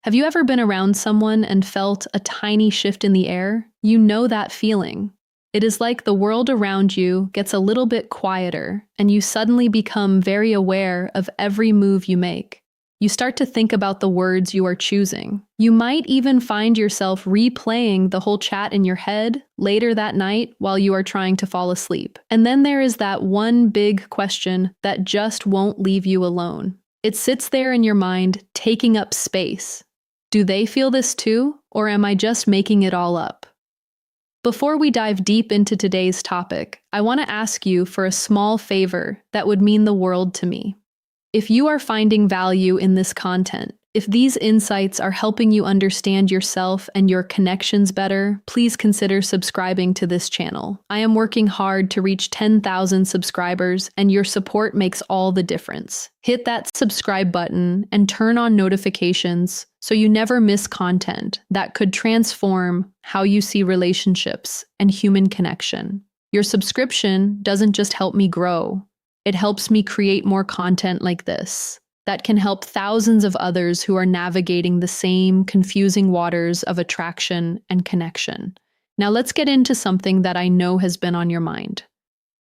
Have you ever been around someone and felt a tiny shift in the air? You know that feeling. It is like the world around you gets a little bit quieter, and you suddenly become very aware of every move you make. You start to think about the words you are choosing. You might even find yourself replaying the whole chat in your head later that night while you are trying to fall asleep. And then there is that one big question that just won't leave you alone. It sits there in your mind, taking up space. Do they feel this too, or am I just making it all up? Before we dive deep into today's topic, I want to ask you for a small favor that would mean the world to me. If you are finding value in this content, if these insights are helping you understand yourself and your connections better, please consider subscribing to this channel. I am working hard to reach 10,000 subscribers, and your support makes all the difference. Hit that subscribe button and turn on notifications so you never miss content that could transform how you see relationships and human connection. Your subscription doesn't just help me grow, it helps me create more content like this that can help thousands of others who are navigating the same confusing waters of attraction and connection. Now let's get into something that I know has been on your mind.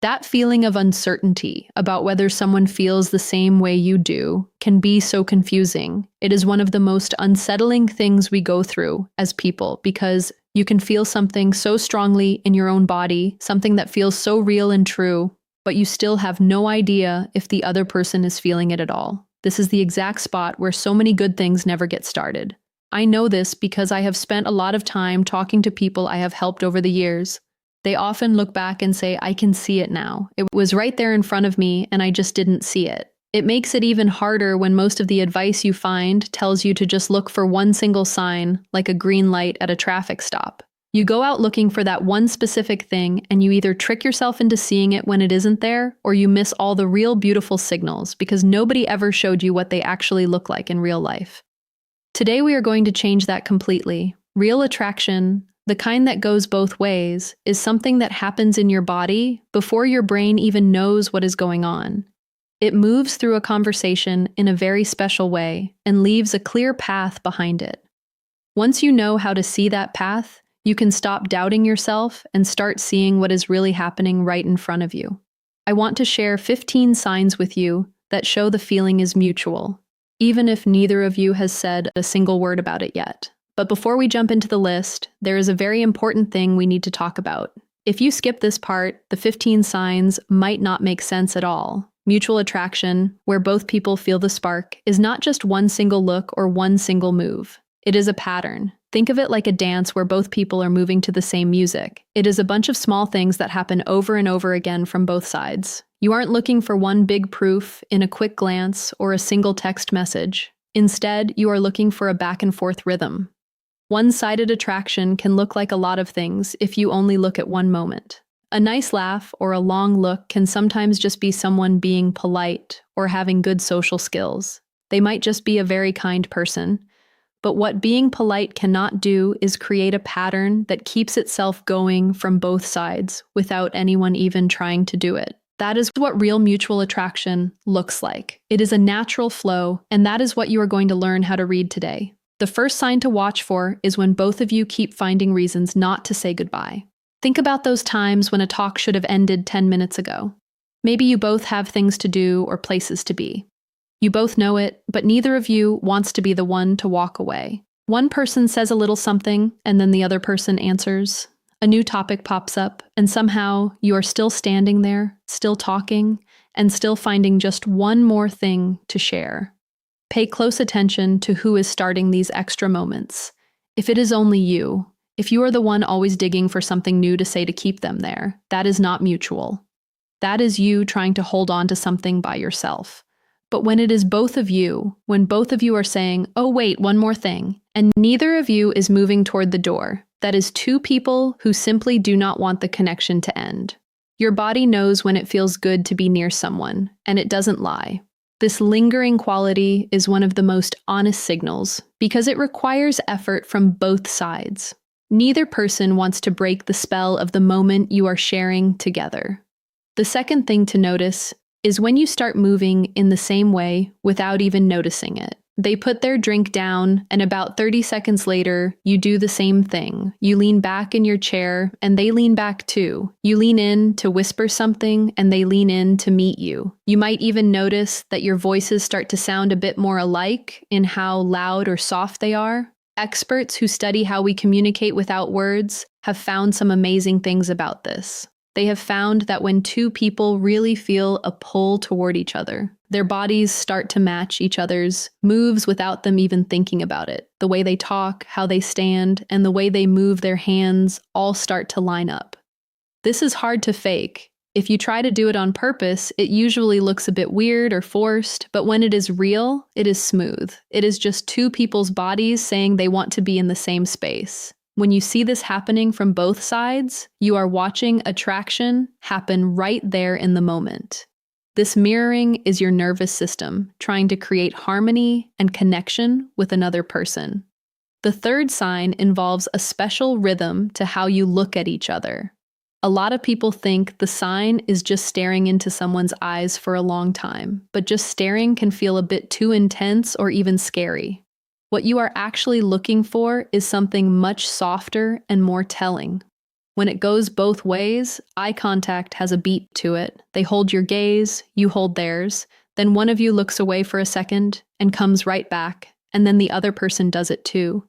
That feeling of uncertainty about whether someone feels the same way you do can be so confusing. It is one of the most unsettling things we go through as people because you can feel something so strongly in your own body, something that feels so real and true, but you still have no idea if the other person is feeling it at all. This is the exact spot where so many good things never get started. I know this because I have spent a lot of time talking to people I have helped over the years. They often look back and say, I can see it now. It was right there in front of me and I just didn't see it. It makes it even harder when most of the advice you find tells you to just look for one single sign, like a green light at a traffic stop. You go out looking for that one specific thing and you either trick yourself into seeing it when it isn't there, or you miss all the real beautiful signals because nobody ever showed you what they actually look like in real life. Today we are going to change that completely. Real attraction, the kind that goes both ways, is something that happens in your body before your brain even knows what is going on. It moves through a conversation in a very special way and leaves a clear path behind it. Once you know how to see that path, you can stop doubting yourself and start seeing what is really happening right in front of you. I want to share 15 signs with you that show the feeling is mutual, even if neither of you has said a single word about it yet. But before we jump into the list, there is a very important thing we need to talk about. If you skip this part, the 15 signs might not make sense at all. Mutual attraction, where both people feel the spark, is not just one single look or one single move. It is a pattern. Think of it like a dance where both people are moving to the same music. It is a bunch of small things that happen over and over again from both sides. You aren't looking for one big proof in a quick glance or a single text message. Instead, you are looking for a back and forth rhythm. One-sided attraction can look like a lot of things if you only look at one moment. A nice laugh or a long look can sometimes just be someone being polite or having good social skills. They might just be a very kind person. But what being polite cannot do is create a pattern that keeps itself going from both sides without anyone even trying to do it. That is what real mutual attraction looks like. It is a natural flow, and that is what you are going to learn how to read today. The first sign to watch for is when both of you keep finding reasons not to say goodbye. Think about those times when a talk should have ended 10 minutes ago. Maybe you both have things to do or places to be. You both know it, but neither of you wants to be the one to walk away. One person says a little something, and then the other person answers. A new topic pops up, and somehow you are still standing there, still talking, and still finding just one more thing to share. Pay close attention to who is starting these extra moments. If it is only you, if you are the one always digging for something new to say to keep them there, that is not mutual. That is you trying to hold on to something by yourself. But when it is both of you, when both of you are saying, oh wait, one more thing, and neither of you is moving toward the door, that is two people who simply do not want the connection to end. Your body knows when it feels good to be near someone, and it doesn't lie. This lingering quality is one of the most honest signals because it requires effort from both sides. Neither person wants to break the spell of the moment you are sharing together. The second thing to notice is when you start moving in the same way without even noticing it. They put their drink down, and about 30 seconds later, you do the same thing. You lean back in your chair, and they lean back too. You lean in to whisper something, and they lean in to meet you. You might even notice that your voices start to sound a bit more alike in how loud or soft they are. Experts who study how we communicate without words have found some amazing things about this. They have found that when two people really feel a pull toward each other, their bodies start to match each other's moves without them even thinking about it. The way they talk, how they stand, and the way they move their hands all start to line up. This is hard to fake. If you try to do it on purpose, it usually looks a bit weird or forced, but when it is real, it is smooth. It is just two people's bodies saying they want to be in the same space. When you see this happening from both sides, you are watching attraction happen right there in the moment. This mirroring is your nervous system trying to create harmony and connection with another person. The third sign involves a special rhythm to how you look at each other. A lot of people think the sign is just staring into someone's eyes for a long time, but just staring can feel a bit too intense or even scary. What you are actually looking for is something much softer and more telling. When it goes both ways, eye contact has a beat to it. They hold your gaze, you hold theirs, then one of you looks away for a second and comes right back, and then the other person does it too.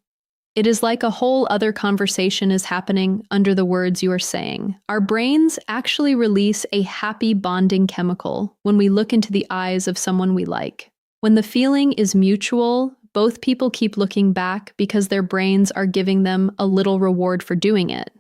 It is like a whole other conversation is happening under the words you are saying. Our brains actually release a happy bonding chemical when we look into the eyes of someone we like. When the feeling is mutual, both people keep looking back because their brains are giving them a little reward for doing it.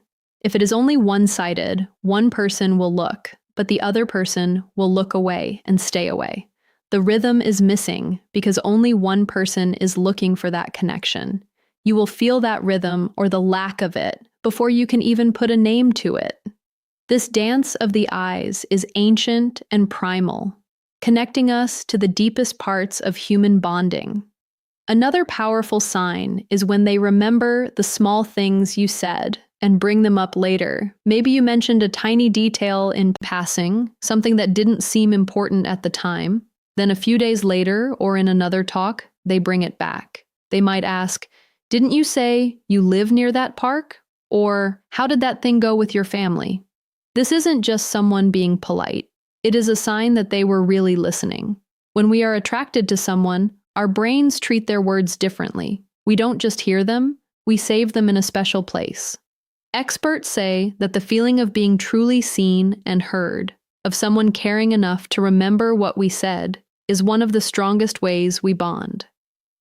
If it is only one-sided, one person will look, but the other person will look away and stay away. The rhythm is missing because only one person is looking for that connection. You will feel that rhythm or the lack of it before you can even put a name to it. This dance of the eyes is ancient and primal, connecting us to the deepest parts of human bonding. Another powerful sign is when they remember the small things you said and bring them up later. Maybe you mentioned a tiny detail in passing, something that didn't seem important at the time. Then a few days later, or in another talk, they bring it back. They might ask, "Didn't you say you live near that park?" Or, "How did that thing go with your family?" This isn't just someone being polite. It is a sign that they were really listening. When we are attracted to someone, our brains treat their words differently. We don't just hear them, we save them in a special place. Experts say that the feeling of being truly seen and heard, of someone caring enough to remember what we said, is one of the strongest ways we bond.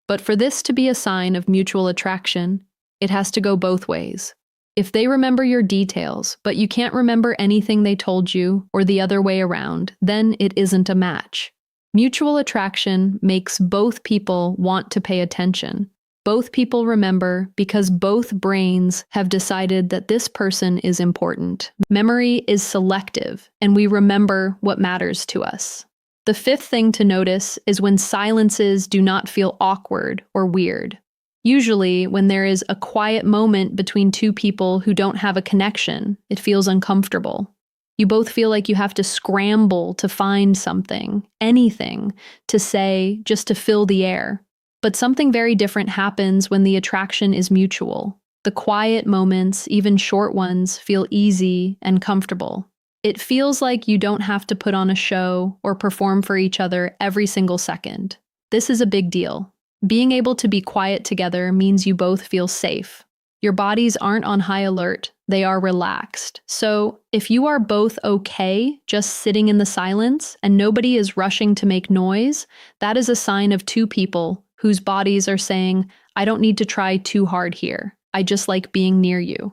But for this to be a sign of mutual attraction, it has to go both ways. If they remember your details, but you can't remember anything they told you, or the other way around, then it isn't a match. Mutual attraction makes both people want to pay attention. Both people remember because both brains have decided that this person is important. Memory is selective, and we remember what matters to us. The fifth thing to notice is when silences do not feel awkward or weird. Usually, when there is a quiet moment between two people who don't have a connection, it feels uncomfortable. You both feel like you have to scramble to find something, anything, to say just to fill the air. But something very different happens when the attraction is mutual. The quiet moments, even short ones, feel easy and comfortable. It feels like you don't have to put on a show or perform for each other every single second. This is a big deal. Being able to be quiet together means you both feel safe. Your bodies aren't on high alert, they are relaxed. So, if you are both okay just sitting in the silence and nobody is rushing to make noise, that is a sign of two people whose bodies are saying, "I don't need to try too hard here. I just like being near you."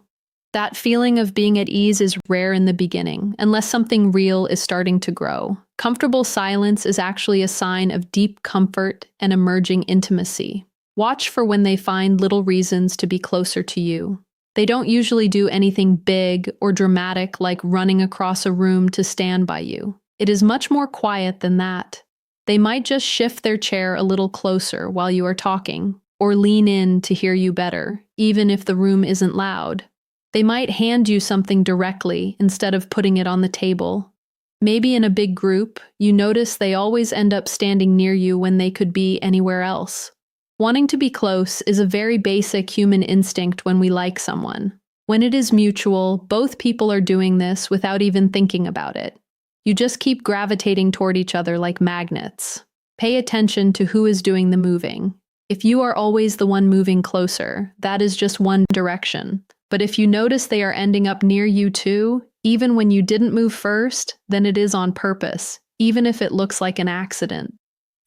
That feeling of being at ease is rare in the beginning, unless something real is starting to grow. Comfortable silence is actually a sign of deep comfort and emerging intimacy. Watch for when they find little reasons to be closer to you. They don't usually do anything big or dramatic like running across a room to stand by you. It is much more quiet than that. They might just shift their chair a little closer while you are talking, or lean in to hear you better, even if the room isn't loud. They might hand you something directly instead of putting it on the table. Maybe in a big group, you notice they always end up standing near you when they could be anywhere else. Wanting to be close is a very basic human instinct when we like someone. When it is mutual, both people are doing this without even thinking about it. You just keep gravitating toward each other like magnets. Pay attention to who is doing the moving. If you are always the one moving closer, that is just one direction. But if you notice they are ending up near you too, even when you didn't move first, then it is on purpose, even if it looks like an accident.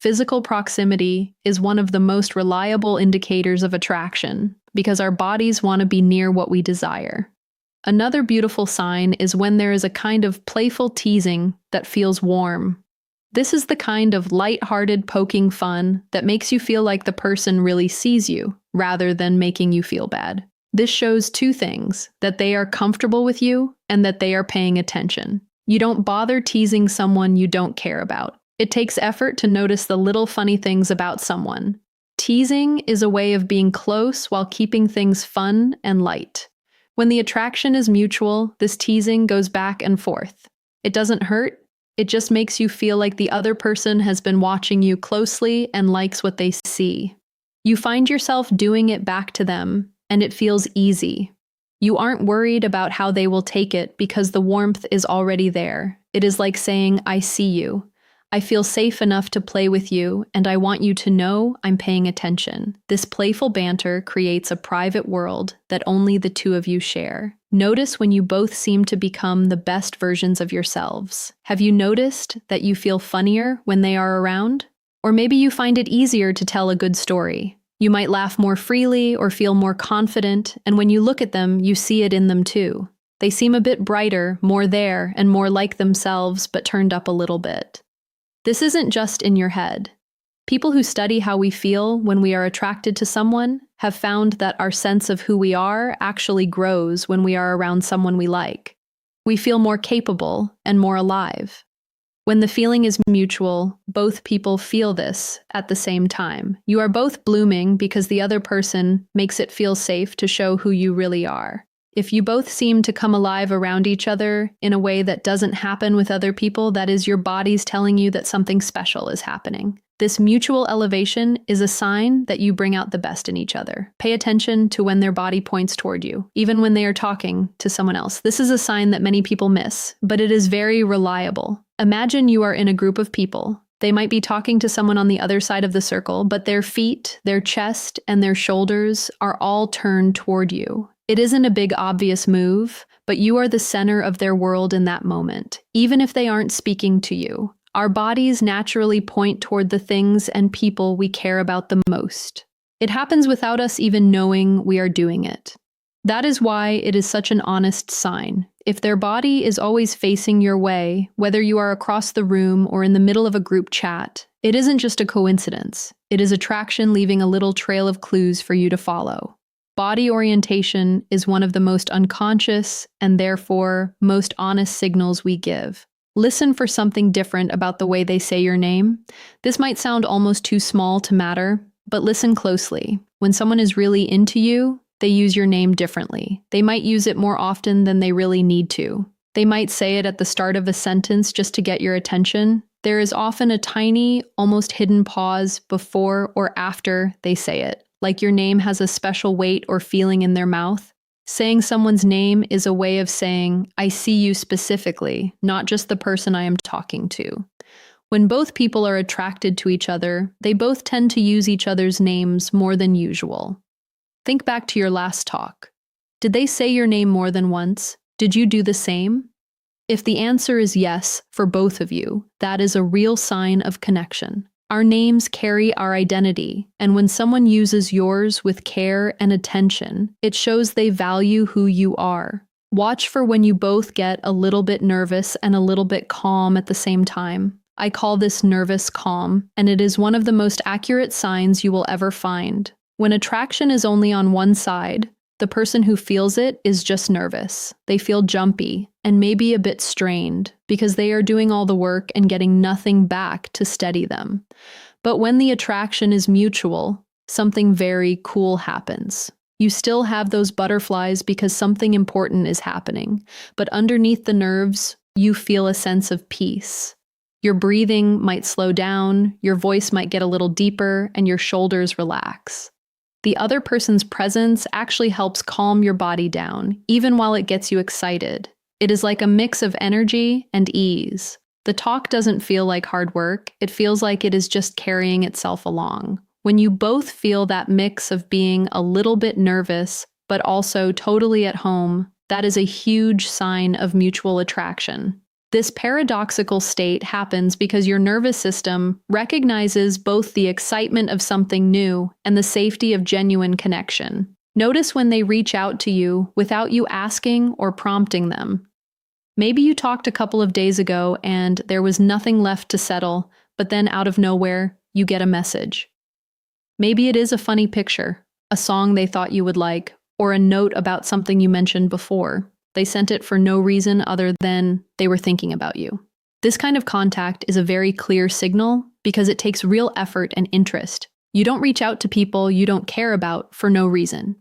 Physical proximity is one of the most reliable indicators of attraction because our bodies want to be near what we desire. Another beautiful sign is when there is a kind of playful teasing that feels warm. This is the kind of light-hearted poking fun that makes you feel like the person really sees you, rather than making you feel bad. This shows two things: that they are comfortable with you and that they are paying attention. You don't bother teasing someone you don't care about. It takes effort to notice the little funny things about someone. Teasing is a way of being close while keeping things fun and light. When the attraction is mutual, this teasing goes back and forth. It doesn't hurt, it just makes you feel like the other person has been watching you closely and likes what they see. You find yourself doing it back to them, and it feels easy. You aren't worried about how they will take it because the warmth is already there. It is like saying, "I see you. I feel safe enough to play with you, and I want you to know I'm paying attention." This playful banter creates a private world that only the two of you share. Notice when you both seem to become the best versions of yourselves. Have you noticed that you feel funnier when they are around? Or maybe you find it easier to tell a good story. You might laugh more freely or feel more confident, and when you look at them, you see it in them too. They seem a bit brighter, more there, and more like themselves, but turned up a little bit. This isn't just in your head. People who study how we feel when we are attracted to someone have found that our sense of who we are actually grows when we are around someone we like. We feel more capable and more alive. When the feeling is mutual, both people feel this at the same time. You are both blooming because the other person makes it feel safe to show who you really are. If you both seem to come alive around each other in a way that doesn't happen with other people, that is your bodies telling you that something special is happening. This mutual elevation is a sign that you bring out the best in each other. Pay attention to when their body points toward you, even when they are talking to someone else. This is a sign that many people miss, but it is very reliable. Imagine you are in a group of people. They might be talking to someone on the other side of the circle, but their feet, their chest, and their shoulders are all turned toward you. It isn't a big obvious move, but you are the center of their world in that moment, even if they aren't speaking to you. Our bodies naturally point toward the things and people we care about the most. It happens without us even knowing we are doing it. That is why it is such an honest sign. If their body is always facing your way, whether you are across the room or in the middle of a group chat, it isn't just a coincidence. It is attraction leaving a little trail of clues for you to follow. Body orientation is one of the most unconscious and therefore most honest signals we give. Listen for something different about the way they say your name. This might sound almost too small to matter, but listen closely. When someone is really into you, they use your name differently. They might use it more often than they really need to. They might say it at the start of a sentence just to get your attention. There is often a tiny, almost hidden pause before or after they say it, like your name has a special weight or feeling in their mouth. Saying someone's name is a way of saying, "I see you specifically, not just the person I am talking to." When both people are attracted to each other, they both tend to use each other's names more than usual. Think back to your last talk. Did they say your name more than once? Did you do the same? If the answer is yes for both of you, that is a real sign of connection. Our names carry our identity, and when someone uses yours with care and attention, it shows they value who you are. Watch for when you both get a little bit nervous and a little bit calm at the same time. I call this nervous calm, and it is one of the most accurate signs you will ever find. When attraction is only on one side, the person who feels it is just nervous. They feel jumpy and maybe a bit strained because they are doing all the work and getting nothing back to steady them. But when the attraction is mutual, something very cool happens. You still have those butterflies because something important is happening, but underneath the nerves, you feel a sense of peace. Your breathing might slow down, your voice might get a little deeper, and your shoulders relax. The other person's presence actually helps calm your body down, even while it gets you excited. It is like a mix of energy and ease. The talk doesn't feel like hard work, it feels like it is just carrying itself along. When you both feel that mix of being a little bit nervous, but also totally at home, that is a huge sign of mutual attraction. This paradoxical state happens because your nervous system recognizes both the excitement of something new and the safety of genuine connection. Notice when they reach out to you without you asking or prompting them. Maybe you talked a couple of days ago and there was nothing left to settle, but then out of nowhere, you get a message. Maybe it is a funny picture, a song they thought you would like, or a note about something you mentioned before. They sent it for no reason other than they were thinking about you. This kind of contact is a very clear signal because it takes real effort and interest. You don't reach out to people you don't care about for no reason.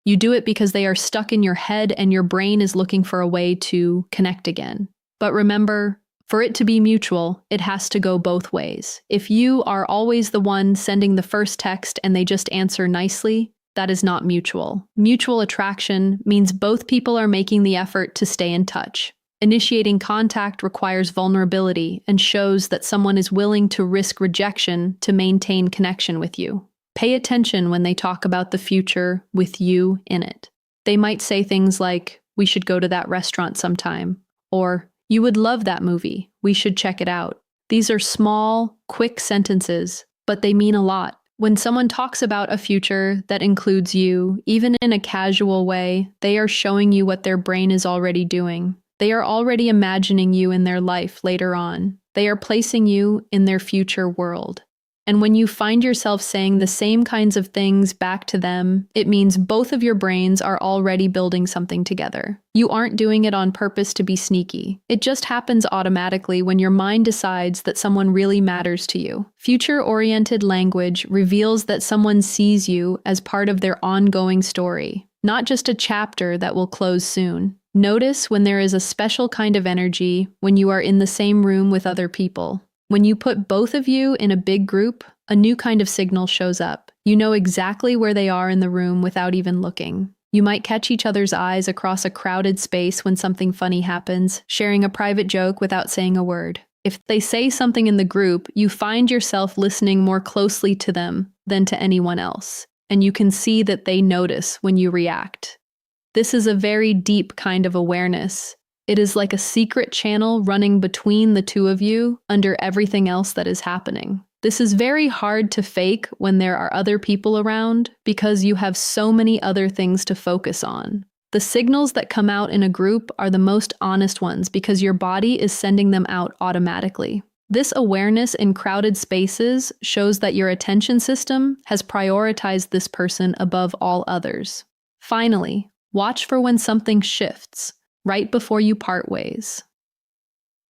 You do it because they are stuck in your head and your brain is looking for a way to connect again. But remember, for it to be mutual, it has to go both ways. If you are always the one sending the first text and they just answer nicely, that is not mutual. Mutual attraction means both people are making the effort to stay in touch. Initiating contact requires vulnerability and shows that someone is willing to risk rejection to maintain connection with you. Pay attention when they talk about the future with you in it. They might say things like, "We should go to that restaurant sometime," or "You would love that movie. We should check it out." These are small, quick sentences, but they mean a lot. When someone talks about a future that includes you, even in a casual way, they are showing you what their brain is already doing. They are already imagining you in their life later on. They are placing you in their future world. And when you find yourself saying the same kinds of things back to them, it means both of your brains are already building something together. You aren't doing it on purpose to be sneaky. It just happens automatically when your mind decides that someone really matters to you. Future-oriented language reveals that someone sees you as part of their ongoing story, not just a chapter that will close soon. Notice when there is a special kind of energy when you are in the same room with other people. When you put both of you in a big group, a new kind of signal shows up. You know exactly where they are in the room without even looking. You might catch each other's eyes across a crowded space when something funny happens, sharing a private joke without saying a word. If they say something in the group, you find yourself listening more closely to them than to anyone else, and you can see that they notice when you react. This is a very deep kind of awareness. It is like a secret channel running between the two of you under everything else that is happening. This is very hard to fake when there are other people around because you have so many other things to focus on. The signals that come out in a group are the most honest ones because your body is sending them out automatically. This awareness in crowded spaces shows that your attention system has prioritized this person above all others. Finally, watch for when something shifts. Right before you part ways.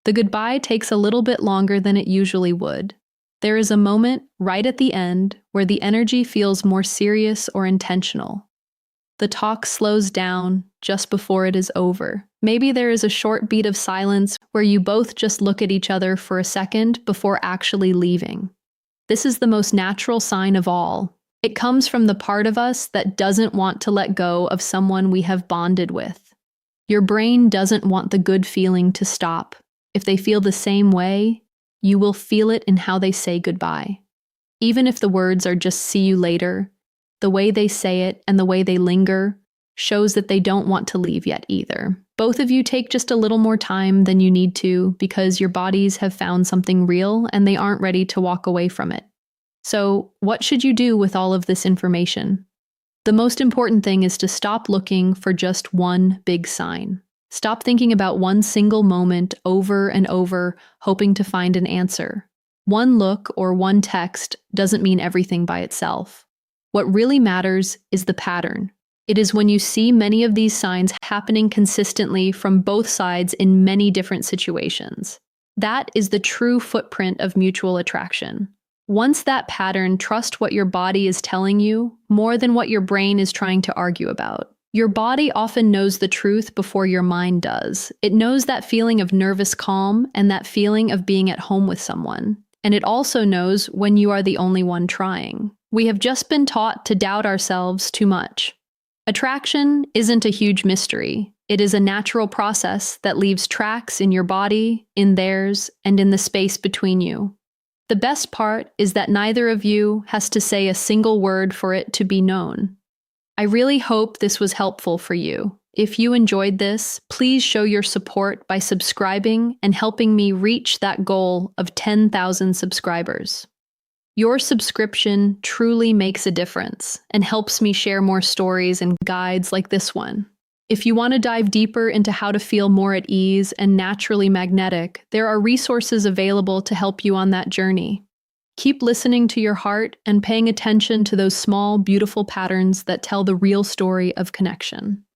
The goodbye takes a little bit longer than it usually would. There is a moment right at the end where the energy feels more serious or intentional. The talk slows down just before it is over. Maybe there is a short beat of silence where you both just look at each other for a second before actually leaving. This is the most natural sign of all. It comes from the part of us that doesn't want to let go of someone we have bonded with. Your brain doesn't want the good feeling to stop. If they feel the same way, you will feel it in how they say goodbye. Even if the words are just "see you later," the way they say it and the way they linger shows that they don't want to leave yet either. Both of you take just a little more time than you need to because your bodies have found something real and they aren't ready to walk away from it. So, what should you do with all of this information? The most important thing is to stop looking for just one big sign. Stop thinking about one single moment over and over, hoping to find an answer. One look or one text doesn't mean everything by itself. What really matters is the pattern. It is when you see many of these signs happening consistently from both sides in many different situations. That is the true footprint of mutual attraction. Once that pattern, trust what your body is telling you more than what your brain is trying to argue about. Your body often knows the truth before your mind does. It knows that feeling of nervous calm and that feeling of being at home with someone. And it also knows when you are the only one trying. We have just been taught to doubt ourselves too much. Attraction isn't a huge mystery. It is a natural process that leaves tracks in your body, in theirs, and in the space between you. The best part is that neither of you has to say a single word for it to be known. I really hope this was helpful for you. If you enjoyed this, please show your support by subscribing and helping me reach that goal of 10,000 subscribers. Your subscription truly makes a difference and helps me share more stories and guides like this one. If you want to dive deeper into how to feel more at ease and naturally magnetic, there are resources available to help you on that journey. Keep listening to your heart and paying attention to those small, beautiful patterns that tell the real story of connection.